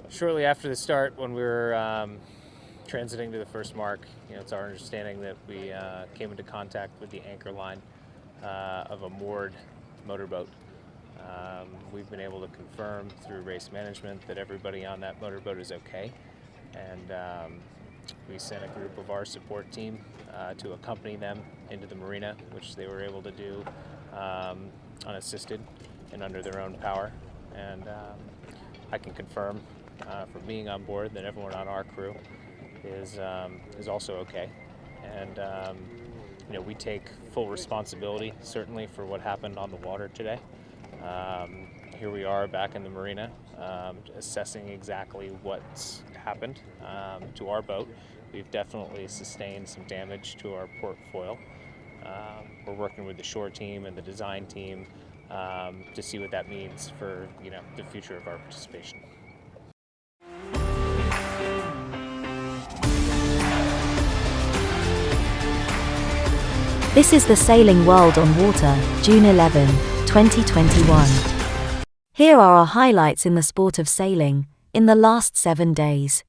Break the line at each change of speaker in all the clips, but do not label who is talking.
Shortly after the start, when we were transiting to the first mark, it's our understanding that we came into contact with the anchor line of a moored motorboat. We've been able to confirm through race management that everybody on that motorboat is okay, and we sent a group of our support team to accompany them into the marina, which they were able to do unassisted and under their own power. And I can confirm from being on board that everyone on our crew is also okay. And we take full responsibility, certainly, for what happened on the water today. Here we are back in the marina, assessing exactly what's happened to our boat. We've definitely sustained some damage to our port foil. We're working with the shore team and the design team to see what that means for the future of our participation.
This is the Sailing World on Water, June 11, 2021. Here are our highlights in the sport of sailing in the last 7 days.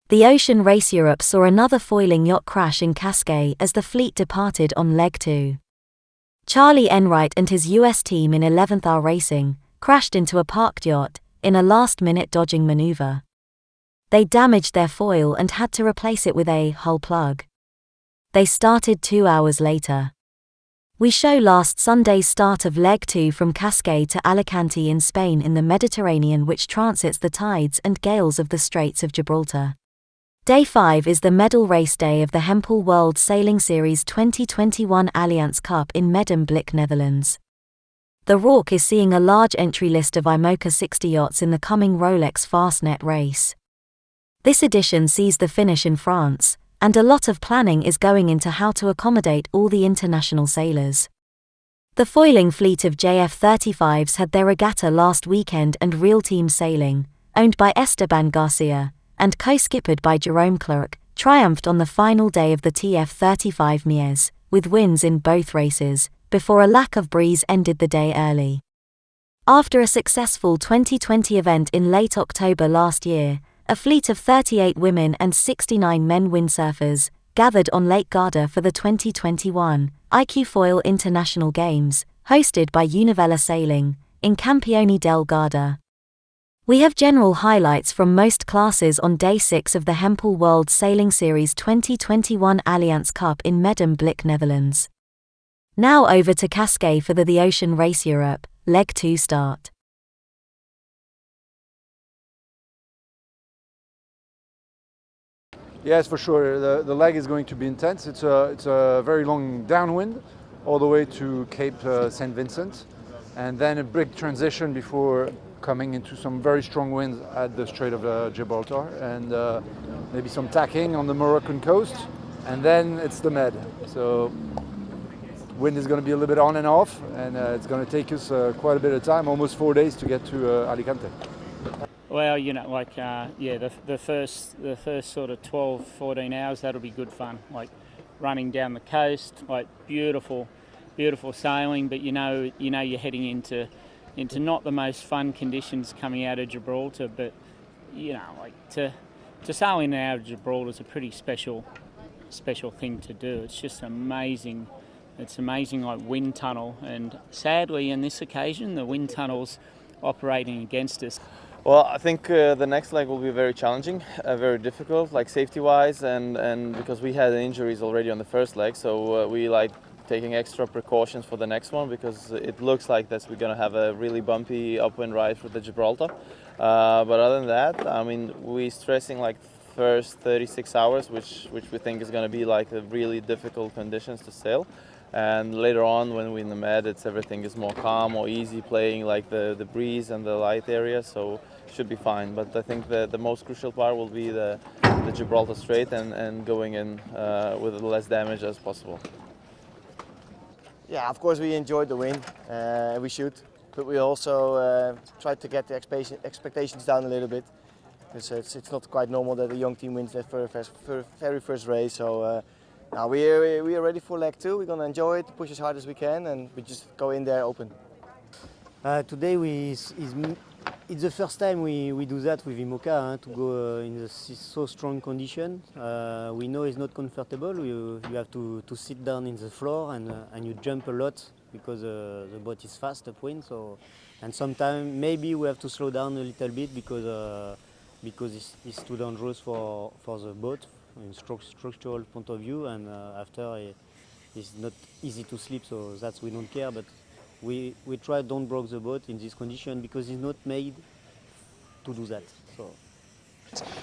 The Ocean Race Europe saw another foiling yacht crash in Cascais as the fleet departed on leg 2. Charlie Enright and his US team in 11th hour racing crashed into a parked yacht in a last-minute dodging manoeuvre. They damaged their foil and had to replace it with a hull plug. They started 2 hours later. We show last Sunday's start of leg 2 from Cascais to Alicante in Spain in the Mediterranean, which transits the tides and gales of the Straits of Gibraltar. Day 5 is the medal race day of the Hempel World Sailing Series 2021 Allianz Cup in Medemblik, Netherlands. The RORC is seeing a large entry list of IMOCA 60 yachts in the coming Rolex Fastnet Race. This edition sees the finish in France, and a lot of planning is going into how to accommodate all the international sailors. The foiling fleet of JF-35s had their regatta last weekend, and Real Team Sailing, owned by Esteban Garcia, and co-skippered by Jerome Clerc, triumphed on the final day of the TF-35 Mies, with wins in both races, before a lack of breeze ended the day early. After a successful 2020 event in late October last year, a fleet of 38 women and 69 men windsurfers gathered on Lake Garda for the 2021 IQ Foil International Games, hosted by Univella Sailing, in Campione del Garda. We have general highlights from most classes on Day 6 of the Hempel World Sailing Series 2021 Allianz Cup in Medemblik, Netherlands. Now over to Cascais for the Ocean Race Europe, Leg 2 start.
Yes, for sure. The leg is going to be intense. It's a very long downwind all the way to Cape St. Vincent, and then a big transition before coming into some very strong winds at the Strait of Gibraltar, and maybe some tacking on the Moroccan coast, and then it's the Med. So wind is going to be a little bit on and off, and it's going to take us quite a bit of time, almost 4 days to get to Alicante.
Well, the first sort of 12, 14 hours, that'll be good fun. Like running down the coast, like beautiful sailing. But you're heading into not the most fun conditions coming out of Gibraltar. But to sail in and out of Gibraltar is a pretty special thing to do. It's just amazing. It's amazing, like wind tunnel, and sadly, in this occasion, the wind tunnel's operating against us.
Well, I think the next leg will be very challenging, very difficult, like safety-wise, and because we had injuries already on the first leg, so we like taking extra precautions for the next one, because it looks like that we're going to have a really bumpy upwind ride for the Gibraltar. But other than that, I mean, we're stressing like first 36 hours, which we think is going to be like a really difficult conditions to sail. And later on, when we're in the Med, everything is more calm, more easy, playing like the breeze and the light area, so should be fine. But I think the most crucial part will be the Gibraltar Strait and going in with less damage as possible.
Yeah, of course we enjoyed the win, we should, but we also tried to get the expectations down a little bit, because it's not quite normal that a young team wins their very first race. So. Now we are ready for leg 2. We're going to enjoy it, push as hard as we can, and we just go in there open.
Today It's the first time we do that with IMOCA, to go in so strong condition. We know it's not comfortable. You have to sit down in the floor and you jump a lot because the boat is fast upwind. And sometimes maybe we have to slow down a little bit because it's too dangerous for the boat in structural point of view. And after it's not easy to sleep, so that's we don't care. But we try don't break the boat in this condition because it's not made to do that. So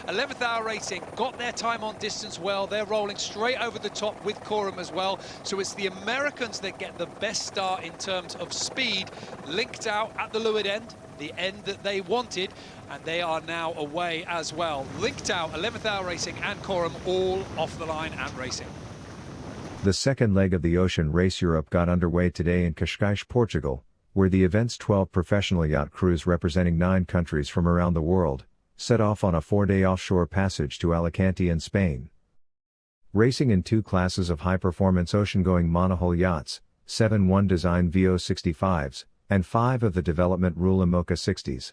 11th Hour Racing got their time on distance well. They're rolling straight over the top with Coram as well. So it's the Americans that get the best start in terms of speed. Linked out at the leeward end, the end that they wanted, and they are now away as well. Linked out, 11th Hour Racing and Coram all off the line and racing.
The second leg of the Ocean Race Europe got underway today in Cascais, Portugal, where the event's 12 professional yacht crews representing 9 countries from around the world set off on a 4-day offshore passage to Alicante in Spain. Racing in 2 classes of high-performance ocean-going monohull yachts, 7 one-design VO65s, and 5 of the development rule IMOCA 60s.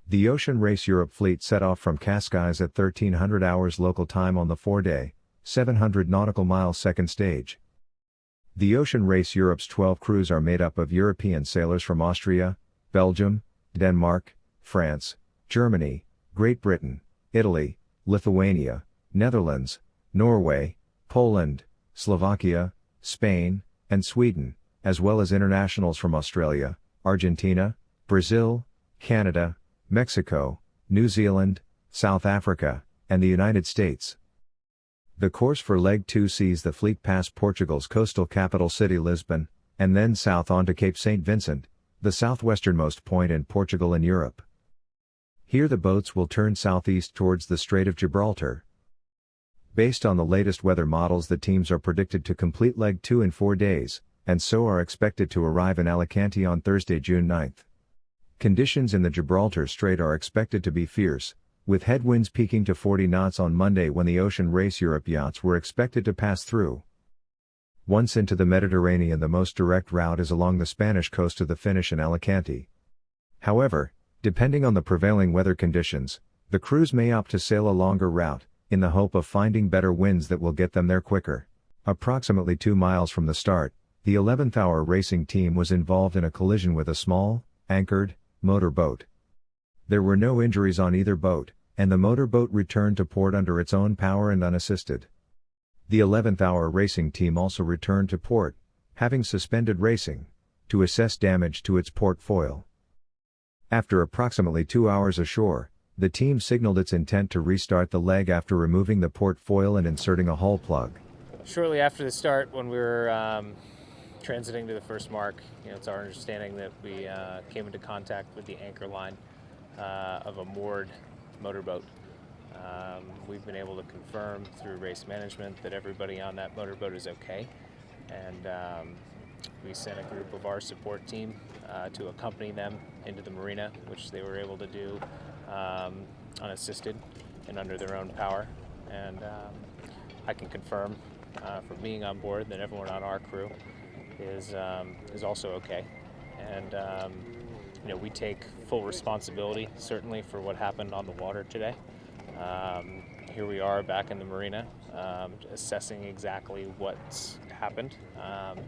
The Ocean Race Europe fleet set off from Cascais at 1300 hours local time on the 4-day, 700 nautical miles second stage. The Ocean Race Europe's 12 crews are made up of European sailors from Austria, Belgium, Denmark, France, Germany, Great Britain, Italy, Lithuania, Netherlands, Norway, Poland, Slovakia, Spain, and Sweden, as well as internationals from Australia, Argentina, Brazil, Canada, Mexico, New Zealand, South Africa, and the United States. The course for Leg 2 sees the fleet pass Portugal's coastal capital city Lisbon, and then south on to Cape St. Vincent, the southwesternmost point in Portugal and Europe. Here the boats will turn southeast towards the Strait of Gibraltar. Based on the latest weather models, the teams are predicted to complete Leg 2 in 4 days, and so are expected to arrive in Alicante on Thursday, June 9th. Conditions in the Gibraltar Strait are expected to be fierce, with headwinds peaking to 40 knots on Monday when the Ocean Race Europe yachts were expected to pass through. Once into the Mediterranean, the most direct route is along the Spanish coast to the finish in Alicante. However, depending on the prevailing weather conditions, the crews may opt to sail a longer route, in the hope of finding better winds that will get them there quicker. Approximately 2 miles from the start, the 11th Hour Racing team was involved in a collision with a small, anchored, motorboat. There were no injuries on either boat, and the motorboat returned to port under its own power and unassisted. The 11th Hour Racing team also returned to port, having suspended racing, to assess damage to its port foil. After approximately 2 hours ashore, the team signaled its intent to restart the leg after removing the port foil and inserting a hull plug.
Shortly after the start, when we were transiting to the first mark, it's our understanding that we came into contact with the anchor line of a moored motorboat. We've been able to confirm through race management that everybody on that motorboat is okay, and we sent a group of our support team to accompany them into the marina, which they were able to do unassisted and under their own power. And I can confirm from being on board that everyone on our crew is also okay. And we take full responsibility, certainly, for what happened on the water today. Here we are back in the marina, assessing exactly what's happened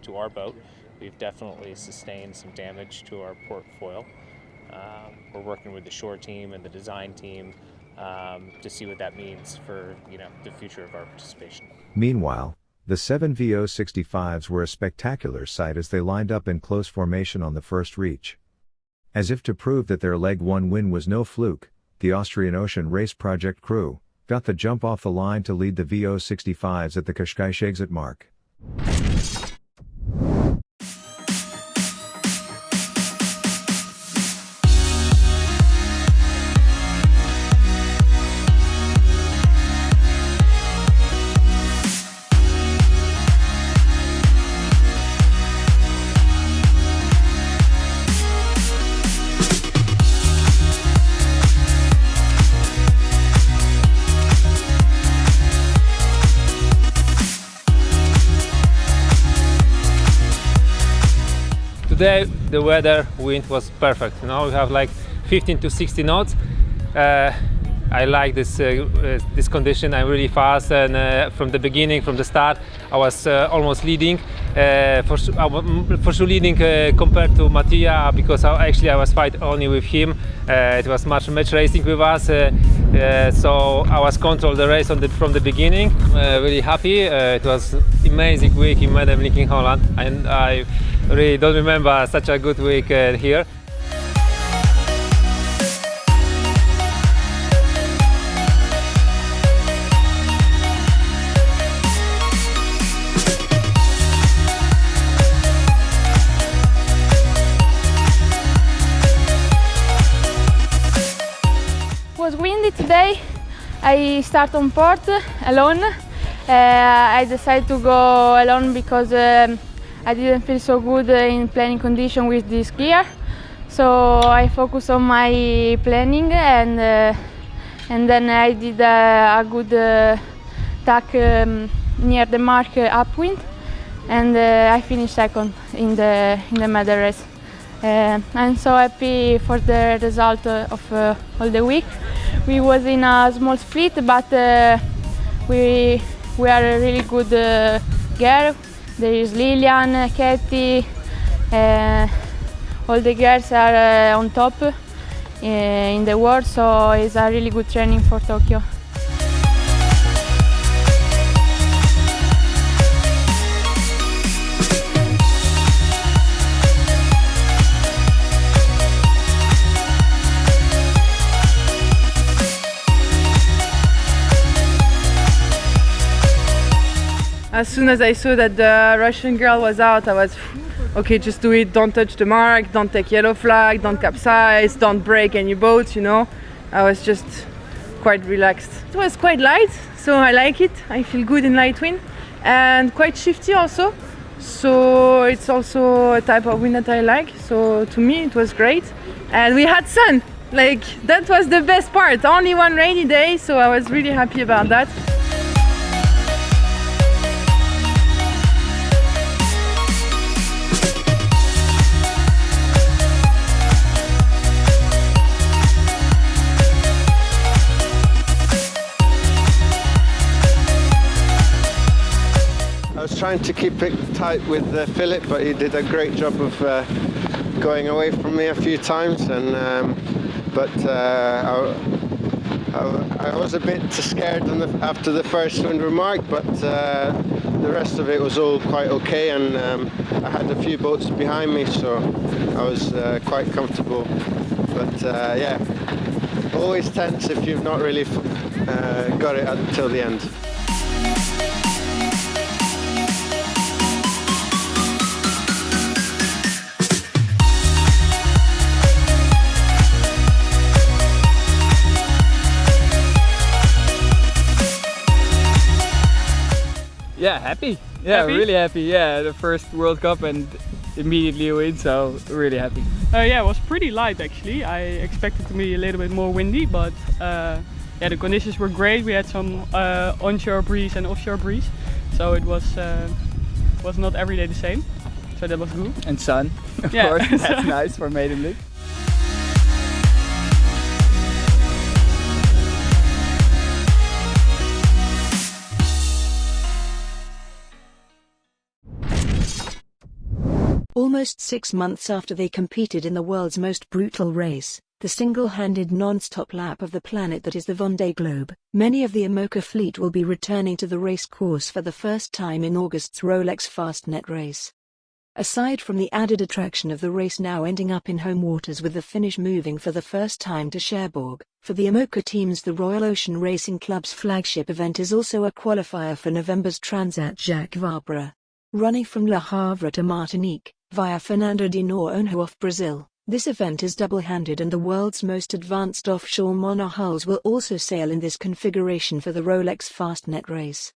to our boat. We've definitely sustained some damage to our port foil. We're working with the shore team and the design team to see what that means for the future of our participation.
Meanwhile, the 7 VO65s were a spectacular sight as they lined up in close formation on the first reach. As if to prove that their Leg 1 win was no fluke, the Austrian Ocean Race Project crew got the jump off the line to lead the VO65s at the Cascais exit mark.
Today the wind was perfect. We have like 15 to 60 knots. I like this condition. I'm really fast, and from the beginning, from the start, I was almost leading. For sure leading compared to Mattia, because I was fight only with him. It was match racing with us, so I was control the race from the beginning. Really happy. It was amazing week in Medemblik in Holland, and I really don't remember such a good week here.
It was windy today. I start on port alone. I decided to go alone because I didn't feel so good in planning condition with this gear. So I focused on my planning, and then I did a good tack near the mark upwind, and I finished second in the medal race. I'm so happy for the result of all the week. We was in a small split, but we are a really good girl. There is Lilian, Katie, all the girls are on top in the world, so it's a really good training for Tokyo.
As soon as I saw that the Russian girl was out, I was, okay, just do it, don't touch the mark, don't take yellow flag, don't capsize, don't break any boats, you know. I was just quite relaxed. It was quite light, so I like it. I feel good in light wind, and quite shifty also. So it's also a type of wind that I like, so to me it was great. And we had sun, like that was the best part. Only one rainy day, so I was really happy about that.
I was trying to keep it tight with Philip, but he did a great job of going away from me a few times, and I was a bit scared after the first wind remark, but the rest of it was all quite okay, and I had a few boats behind me, so I was quite comfortable. But yeah, always tense if you've not really got it until the end.
Yeah, happy. Yeah, happy? Really happy. Yeah, the first World Cup and immediately win, so really happy.
Yeah, it was pretty light actually. I expected it to be a little bit more windy, but yeah, the conditions were great. We had some onshore breeze and offshore breeze, so it was not every day the same. So that was good.
And sun, of course. That's nice for Medemblik.
Almost 6 months after they competed in the world's most brutal race, the single-handed non-stop lap of the planet that is the Vendée Globe, many of the IMOCA fleet will be returning to the race course for the first time in August's Rolex Fastnet Race. Aside from the added attraction of the race now ending up in home waters with the finish moving for the first time to Cherbourg, for the IMOCA teams the Royal Ocean Racing Club's flagship event is also a qualifier for November's Transat Jacques Vabre. Running from Le Havre to Martinique, via Fernando de Noronha off Brazil, this event is double-handed, and the world's most advanced offshore monohulls will also sail in this configuration for the Rolex Fastnet Race.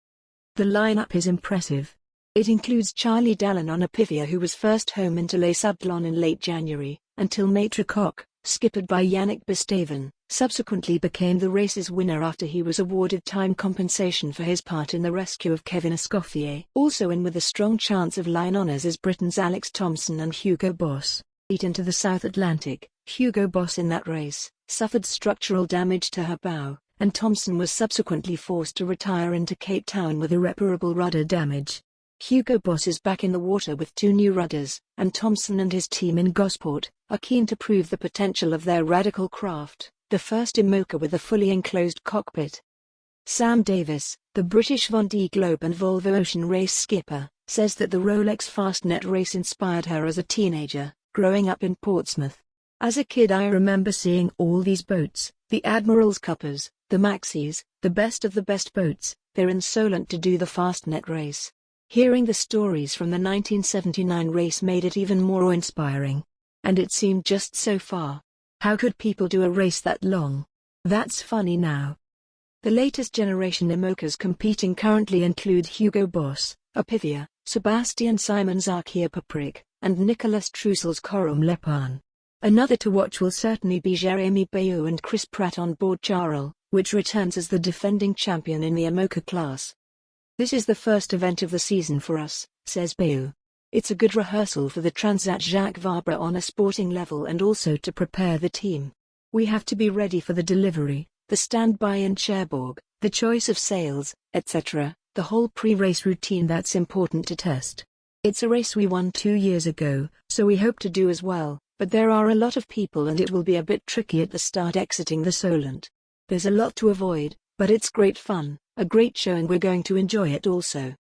The lineup is impressive. It includes Charlie Dallon on a Pivia, who was first home into Les Sablons in late January, until Maitre Coq, skippered by Yannick Bestaven, subsequently became the race's winner after he was awarded time compensation for his part in the rescue of Kevin Escoffier. Also in with a strong chance of line honours is Britain's Alex Thompson and Hugo Boss. Into the South Atlantic,
Hugo Boss in that race suffered structural damage to her bow, and Thompson was subsequently forced to retire into Cape Town with irreparable rudder damage. Hugo Boss is back in the water with 2 new rudders, and Thompson and his team in Gosport are keen to prove the potential of their radical craft, the first IMOCA with a fully enclosed cockpit. Sam Davis, the British Vendée Globe and Volvo Ocean Race skipper, says that the Rolex Fastnet Race inspired her as a teenager, growing up in Portsmouth. As a kid I remember seeing all these boats, the Admiral's Cuppers, the Maxis, the best of the best boats. They're insolent to do the Fastnet Race. Hearing the stories from the 1979 race made it even more awe-inspiring. And it seemed just so far. How could people do a race that long? That's funny now. The latest generation IMOCAs competing currently include Hugo Boss, Opivia, Sebastian Simon's Arkia Paprik, and Nicolas Troussel's Corum Lepan. Another to watch will certainly be Jérémy Bayou and Chris Pratt on board Charles, which returns as the defending champion in the IMOCA class. This is the first event of the season for us, says Bayou. It's a good rehearsal for the Transat Jacques Vabre on a sporting level and also to prepare the team. We have to be ready for the delivery, the standby in Cherbourg, the choice of sails, etc., the whole pre-race routine that's important to test. It's a race we won 2 years ago, so we hope to do as well, but there are a lot of people and it will be a bit tricky at the start exiting the Solent. There's a lot to avoid, but it's great fun, a great show and we're going to enjoy it also.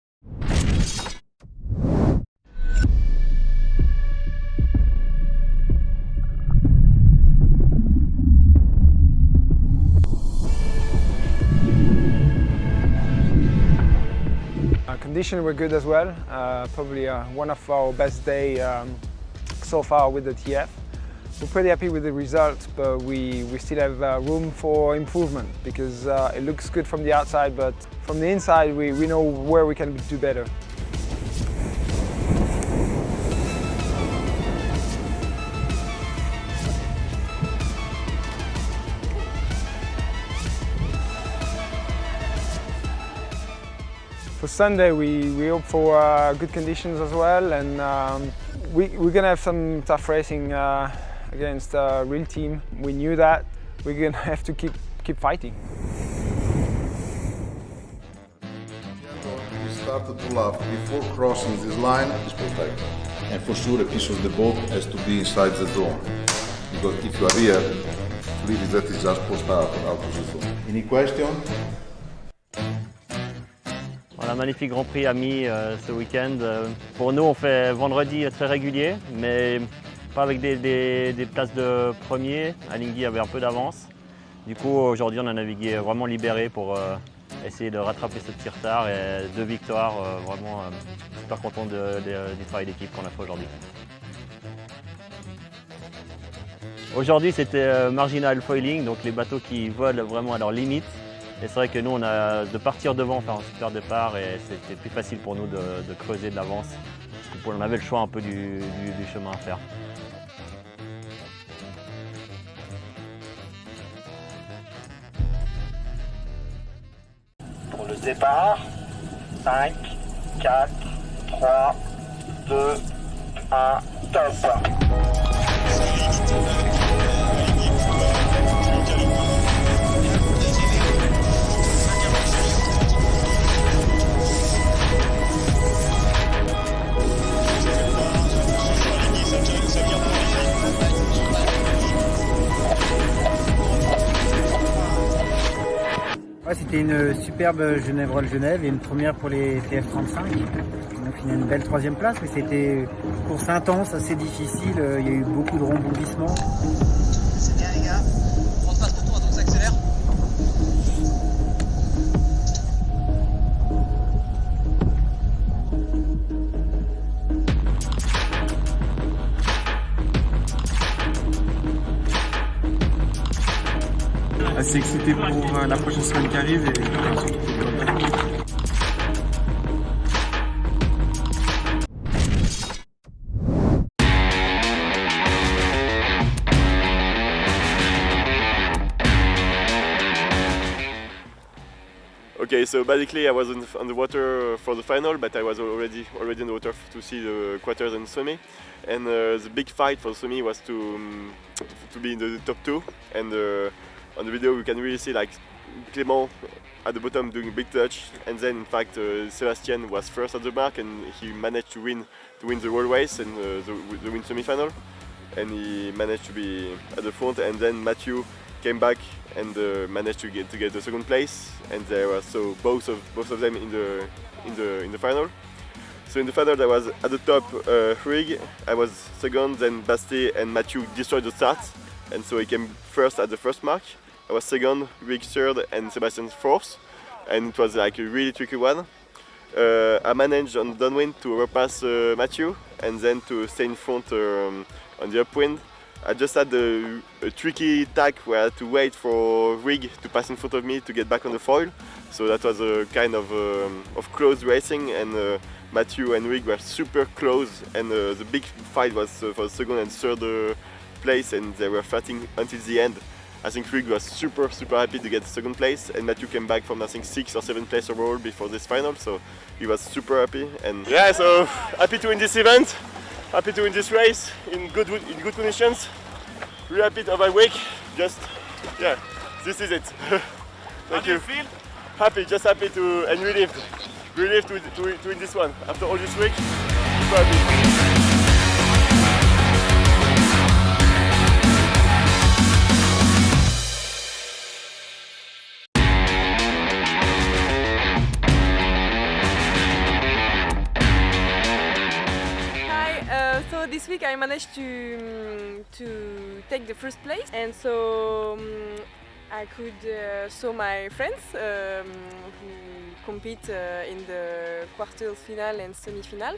Conditions were good as well, probably one of our best days so far with the TF. We're pretty happy with the results, but we still have room for improvement because it looks good from the outside, but from the inside we know where we can do better. For Sunday we hope for good conditions as well, and we're going to have some tough racing against a real team. We knew that. We're going to have to keep fighting.
We started to laugh before crossing this line is protected. And for sure a piece of the boat has to be inside the zone. Because if you are here, please that is just post out of the zone. Any question?
On a un magnifique Grand Prix à Mi ce week-end. Pour nous, on fait vendredi très régulier, mais pas avec des places de premier. Alinghi avait un peu d'avance. Du coup, aujourd'hui, on a navigué vraiment libéré pour essayer de rattraper ce petit retard et 2 victoires. Vraiment super content du travail d'équipe qu'on a fait aujourd'hui. Aujourd'hui, c'était marginal foiling, donc les bateaux qui volent vraiment à leur limite. Et c'est vrai que nous, on a de partir devant, faire un super départ et c'était plus facile pour nous de creuser de l'avance. On avait le choix un peu du chemin à faire.
Pour le départ, 5, 4, 3, 2, 1, top.
Ouais, c'était une superbe Genève-Rolle-Genève et une première pour les TF35. On a fini une belle 3e place, mais c'était une course intense, assez difficile. Il y a eu beaucoup de rebondissements.
C'est bien les gars, on se passe pour toi, donc ça accélère.
Assez excité pour la prochaine semaine qui arrive et
Ok,
Okay, so basically I was on the water for the final, but I was already in the water to see the quarters and semi. And the big fight for semi was to be in the top 2. And on the video we can really see like Clément at the bottom doing a big touch, and then in fact Sébastien was first at the mark and he managed to win the whole race and the win semi-final, and he managed to be at the front. And then Mathieu came back and managed to get the second place, and there was so both of them in the final. So in the final I was at the top, Rig, I was second, then Basté and Mathieu destroyed the start, and so he came first at the first mark. I was second, Rig third, and Sébastien fourth, and it was like a really tricky one. I managed on downwind to overpass Mathieu and then to stay in front on the upwind. I just had a tricky tack where I had to wait for Rig to pass in front of me to get back on the foil. So that was a kind of close racing, and Mathieu and Rig were super close, and the big fight was for second and third place, and they were fighting until the end. I think Rig was super happy to get second place, and Mathieu came back from I think 6th or 7th place overall before this final, so he was super happy. And yeah, so happy to win this event, happy to win this race in good conditions. Really happy to have my week. Just yeah, this is it. Thank you. Feel? Happy, just happy to, and relieved to win this one after all this week. Super happy.
So this week I managed to take the first place, and so I could show my friends who compete in the quarters final and semi-final,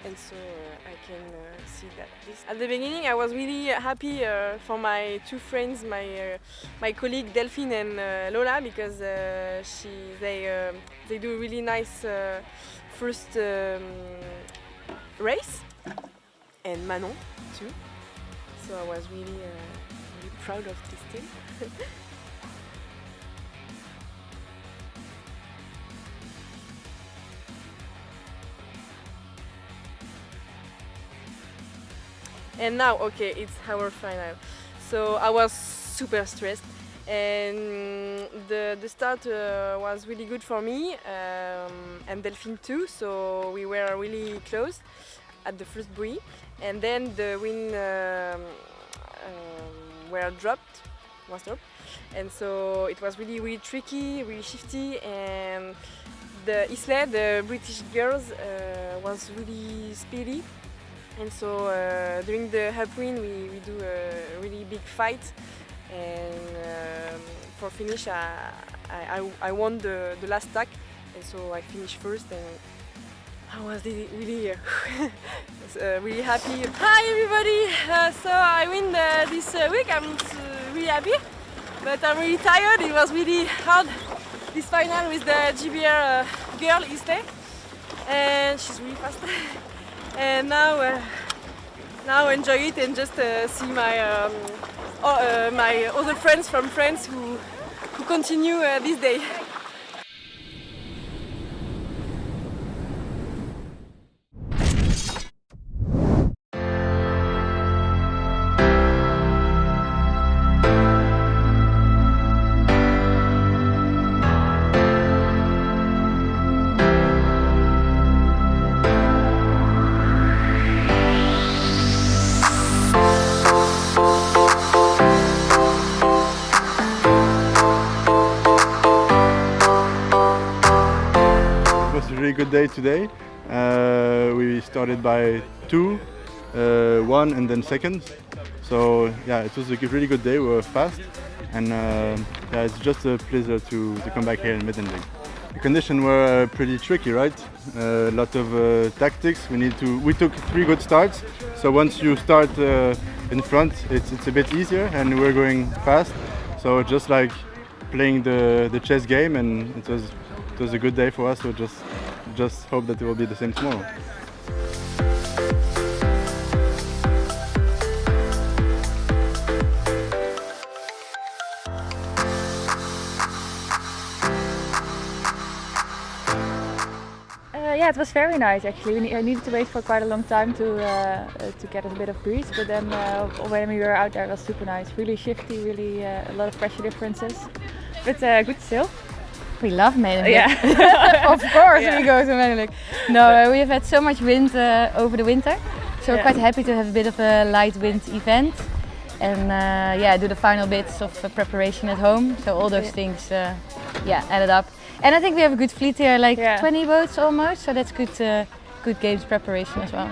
and so I can see that this. At the beginning I was really happy for my two friends, my colleague Delphine and Lola, because they do a really nice first race. And Manon too, so I was really proud of this team. And now, okay, it's our final. So I was super stressed, and the start was really good for me, and Delphine too, so we were really close at the first buoy, and then the wind was dropped, and so it was really tricky, really shifty, and the Islay, the British girls, was really speedy, and so during the upwind we do a really big fight, and for finish I won the last tack, and so I finished first, and I was really happy. Hi everybody! So I win this week. I'm really happy, but I'm really tired. It was really hard, this final with the GBR girl Islay, and she's really fast. And now enjoy it and just see my my other friends from France who continue this day.
Good day today. We started by 2, 1 and then second. So yeah, it was a really good day. We were fast, and yeah, it's just a pleasure to come back here in Medemblik. The conditions were pretty tricky, right? A lot of tactics. We took 3 good starts. So once you start in front, it's a bit easier, and we're going fast. So just like playing the chess game, and it was a good day for us. So just hope that it will be the same tomorrow.
Yeah, it was very nice actually. I needed to wait for quite a long time to get a bit of breeze, but then when we were out there, it was super nice. Really shifty, really a lot of pressure differences, but good sail.
We love Medemblik.
Yeah.
Of course we go to Medemblik. No, we have had so much wind over the winter, so we're quite happy to have a bit of a light wind event. And do the final bits of preparation at home. So all those things, added up. And I think we have a good fleet here, like 20 boats almost. So that's good games preparation as well.